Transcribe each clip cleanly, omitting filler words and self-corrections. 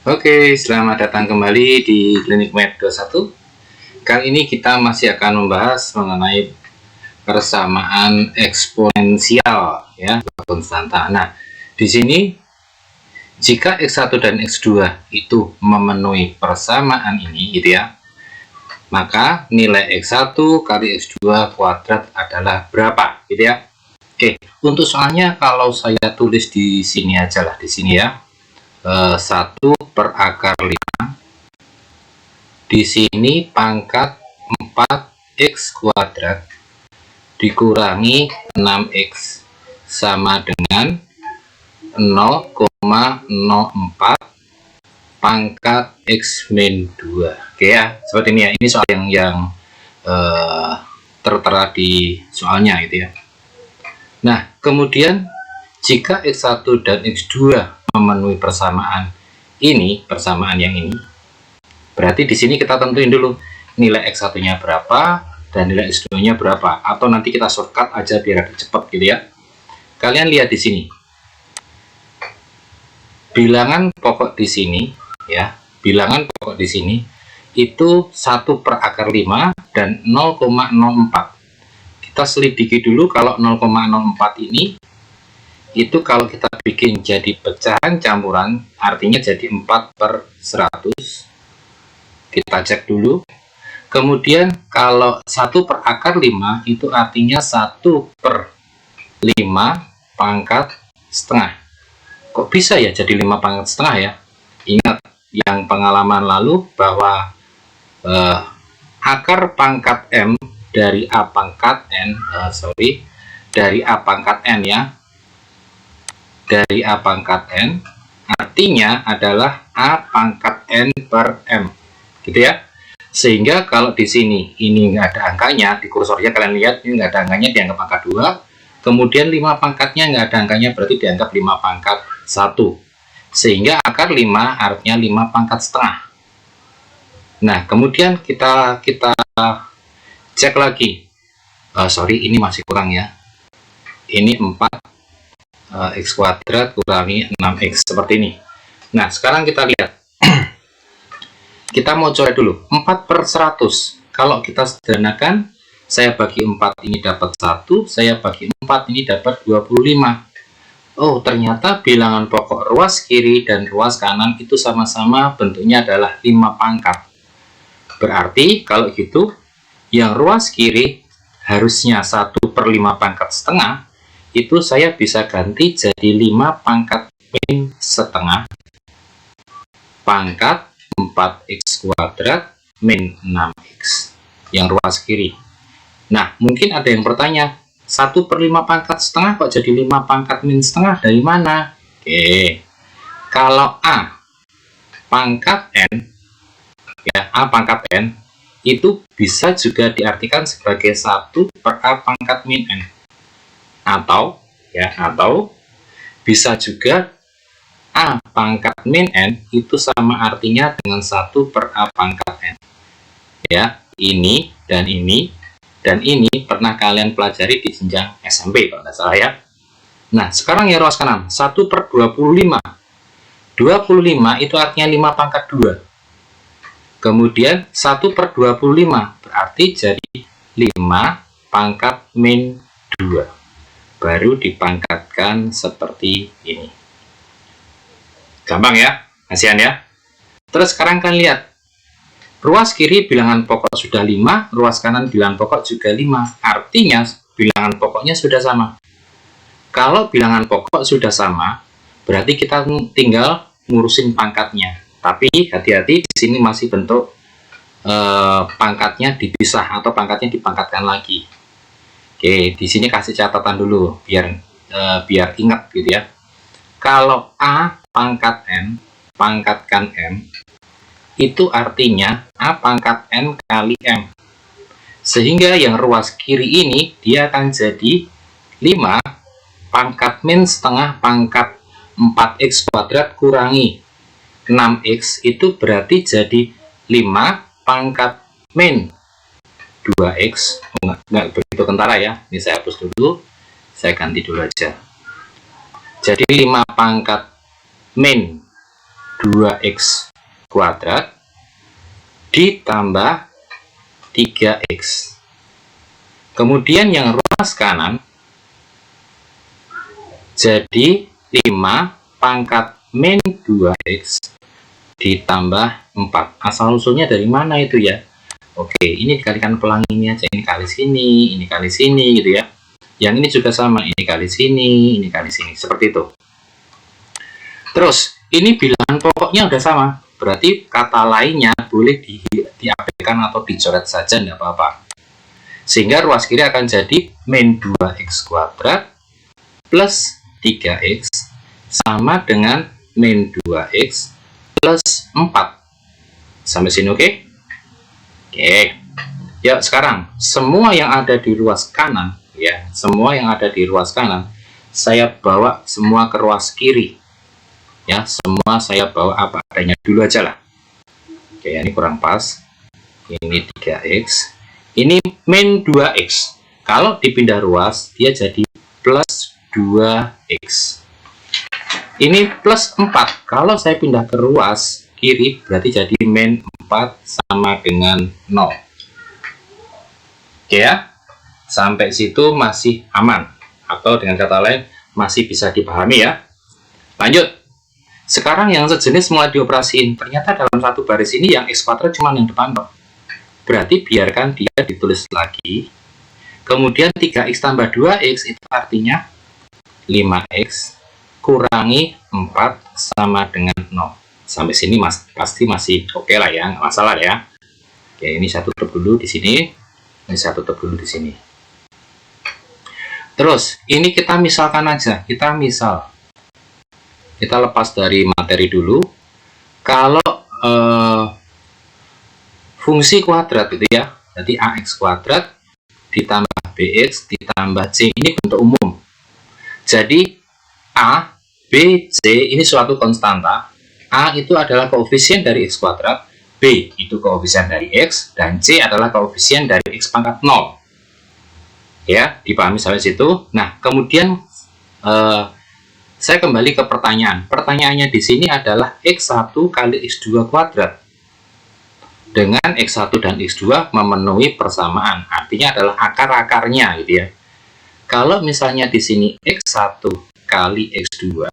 Oke, selamat datang kembali di Klinik Med 21. Kali ini kita masih akan membahas mengenai persamaan eksponensial ya, konstanta. Nah, di sini jika X1 dan X2 itu memenuhi persamaan ini gitu ya, maka nilai X1 kali X2 kuadrat adalah berapa gitu ya. Oke, untuk soalnya kalau saya tulis di sini aja lah, di sini ya. 1 per akar 5. Di sini pangkat 4x kuadrat dikurangi 6x sama dengan 0,04 pangkat x min 2. Oke ya, seperti ini ya. Ini soal yang tertera di soalnya gitu ya. Nah, kemudian jika X1 dan X2 memenuhi persamaan ini, persamaan yang ini, berarti di sini kita tentuin dulu nilai X1-nya berapa dan nilai X2-nya berapa, atau nanti kita shortcut aja biar agak cepat gitu ya. Kalian lihat di sini. Bilangan pokok di sini ya, bilangan pokok di sini itu 1 per akar 5 dan 0,04. Kita selidiki dulu kalau 0,04 ini itu kalau kita bikin jadi pecahan campuran artinya jadi 4 per 100. Kita cek dulu. Kemudian kalau 1 per akar 5 itu artinya 1 per 5 pangkat setengah. Kok bisa ya jadi 5 pangkat setengah ya? Ingat yang pengalaman lalu bahwa akar pangkat M dari A pangkat N, dari A pangkat N ya, dari A pangkat N artinya adalah A pangkat N per M gitu ya. Sehingga kalau di sini ini nggak ada angkanya, di kursornya kalian lihat ini nggak ada angkanya, dianggap angka 2. Kemudian 5 pangkatnya nggak ada angkanya, berarti dianggap 5 pangkat 1. Sehingga akar 5 artinya 5 pangkat setengah. Nah, kemudian kita cek lagi. Ini masih kurang ya. Ini 4 x kuadrat kurangi 6x seperti ini. Nah, sekarang kita lihat. Kita mau coba dulu 4 per 100. Kalau kita sederhanakan, saya bagi 4 ini dapat 1, saya bagi 4 ini dapat 25. Oh, ternyata bilangan pokok ruas kiri dan ruas kanan itu sama-sama bentuknya adalah 5 pangkat. Berarti kalau gitu, yang ruas kiri harusnya 1 per 5 pangkat setengah, itu saya bisa ganti jadi 5 pangkat min setengah pangkat 4x kuadrat min 6x yang ruas kiri. Nah, mungkin ada yang bertanya, 1 per 5 pangkat setengah kok jadi 5 pangkat min setengah, dari mana? Oke, kalau A pangkat N ya, A pangkat N itu bisa juga diartikan sebagai 1 per A pangkat min N, atau bisa juga A pangkat min N itu sama artinya dengan 1 per A pangkat N. Ya, ini dan ini dan ini pernah kalian pelajari di jenjang SMP kalau nggak salah ya. Nah, sekarang ya ruas kanan, 1 per 25. 25 itu artinya 5 pangkat 2. Kemudian 1 per 25 berarti jadi 5 pangkat min 2. Baru dipangkatkan seperti ini. Gampang ya, kasihan ya. Terus sekarang kalian lihat, ruas kiri bilangan pokok sudah 5, ruas kanan bilangan pokok juga 5. Artinya bilangan pokoknya sudah sama. Kalau bilangan pokok sudah sama, berarti kita tinggal ngurusin pangkatnya. Tapi hati-hati, di sini masih bentuk pangkatnya dipisah atau pangkatnya dipangkatkan lagi. Oke, di sini kasih catatan dulu biar ingat gitu ya. Kalau A pangkat N pangkatkan M, itu artinya A pangkat N kali M. Sehingga yang ruas kiri ini dia akan jadi 5 pangkat min setengah pangkat 4x kuadrat kurangi 6x, itu berarti jadi 5 pangkat min 2x. Nggak begitu kentara ya, ini saya hapus dulu, saya ganti dulu aja. Jadi 5 pangkat min 2x kuadrat ditambah 3x. Kemudian yang ruas kanan jadi 5 pangkat min 2x ditambah 4. Asal usulnya dari mana itu ya? Oke, ini dikalikan pelang ini aja, ini kali sini gitu ya. Yang ini juga sama, ini kali sini, seperti itu. Terus, ini bilangan pokoknya udah sama, berarti kata lainnya boleh diabaikan atau dicoret saja, tidak apa-apa. Sehingga ruas kiri akan jadi min 2x kuadrat plus 3x sama dengan min 2x plus 4. Sampai sini oke? Oke. Ya, sekarang semua yang ada di ruas kanan, ya, semua yang ada di ruas kanan, saya bawa semua ke ruas kiri. Ya, semua saya bawa apa adanya dulu aja lah. Oke, ini kurang pas. Ini 3x. Ini min 2x. Kalau dipindah ruas, dia jadi plus 2x. Ini plus 4. Kalau saya pindah ke ruas kiri, berarti jadi min 4 sama dengan 0. Oke ya, sampai situ masih aman. Atau dengan kata lain, masih bisa dipahami ya. Lanjut. Sekarang yang sejenis mulai dioperasiin. Ternyata dalam satu baris ini yang x kuadrat cuma yang depan kok. Berarti biarkan dia ditulis lagi. Kemudian 3x tambah 2x itu artinya 5x kurangi 4 sama dengan 0. Sampai sini pasti masih oke lah ya, nggak masalah ya. Oke, ini saya tutup dulu di sini. Ini saya tutup dulu di sini. Terus, ini kita misalkan aja. Kita lepas dari materi dulu. Kalau fungsi kuadrat itu ya, jadi ax kuadrat ditambah bx ditambah c, ini bentuk umum. Jadi a, b, c ini suatu konstanta. A itu adalah koefisien dari x kuadrat, b itu koefisien dari x, dan c adalah koefisien dari x pangkat 0. Ya, dipahami sampai situ. Nah, kemudian saya kembali ke pertanyaan. Pertanyaannya di sini adalah x1 kali x2 kuadrat. Dengan x1 dan x2 memenuhi persamaan. Artinya adalah akar-akarnya gitu ya. Kalau misalnya di sini x1 kali x2,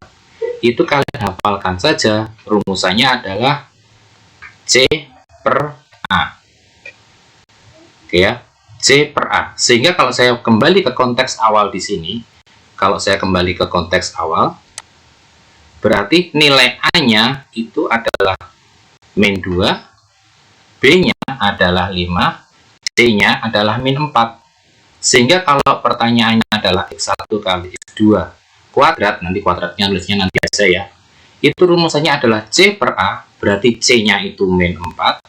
itu kalian hafalkan saja, rumusannya adalah C per A. Oke ya, C per A. Sehingga kalau saya kembali ke konteks awal di sini, berarti nilai A-nya itu adalah min 2, B-nya adalah 5, C-nya adalah min 4. Sehingga kalau pertanyaannya adalah x1 kali x2 kuadrat, nanti kuadratnya nulisnya nanti aja ya, itu rumusannya adalah C per A, berarti C-nya itu min 4,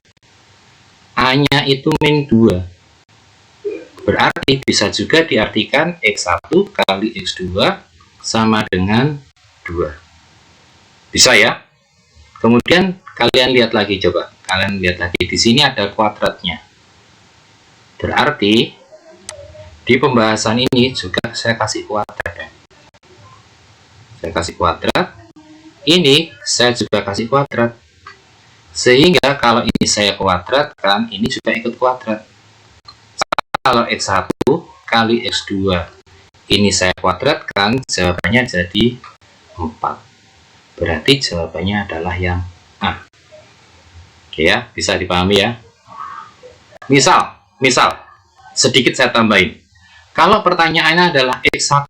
A-nya itu min 2. Berarti bisa juga diartikan x1 kali x2 sama dengan 2. Bisa ya? Kemudian kalian lihat lagi, coba. Kalian lihat lagi, di sini ada kuadratnya. Berarti di pembahasan ini juga saya kasih kuadrat ya. Saya kasih kuadrat, ini saya juga kasih kuadrat, sehingga kalau ini saya kuadratkan, ini juga ikut kuadrat. Kalau x1 kali x2 ini saya kuadratkan, jawabannya jadi 4. Berarti jawabannya adalah yang A. Oke ya, bisa dipahami ya. Misal sedikit saya tambahin. Kalau pertanyaannya adalah x1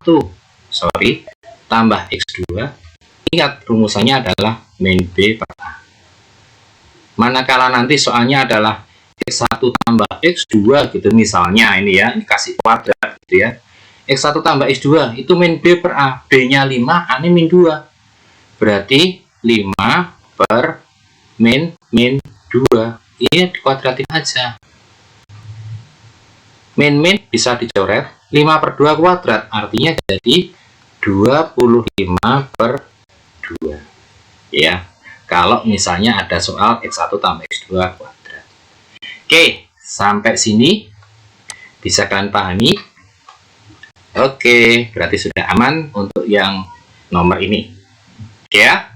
tambah x2, ingat rumusannya adalah min B per A. Manakala nanti soalnya adalah x1 tambah x2 gitu misalnya, ini ya, ini kasih kuadrat gitu ya. x1 tambah x2 itu min B per A, B-nya 5, A-nya min 2. Berarti 5 per min 2. Ini dikuadratin aja. Min bisa dicoret, 5 per 2 kuadrat, artinya jadi 25 per 2 ya, kalau misalnya ada soal x1 tambah x2 kuadrat. Oke, sampai sini bisa kalian pahami? Oke, berarti sudah aman untuk yang nomor ini. Oke ya.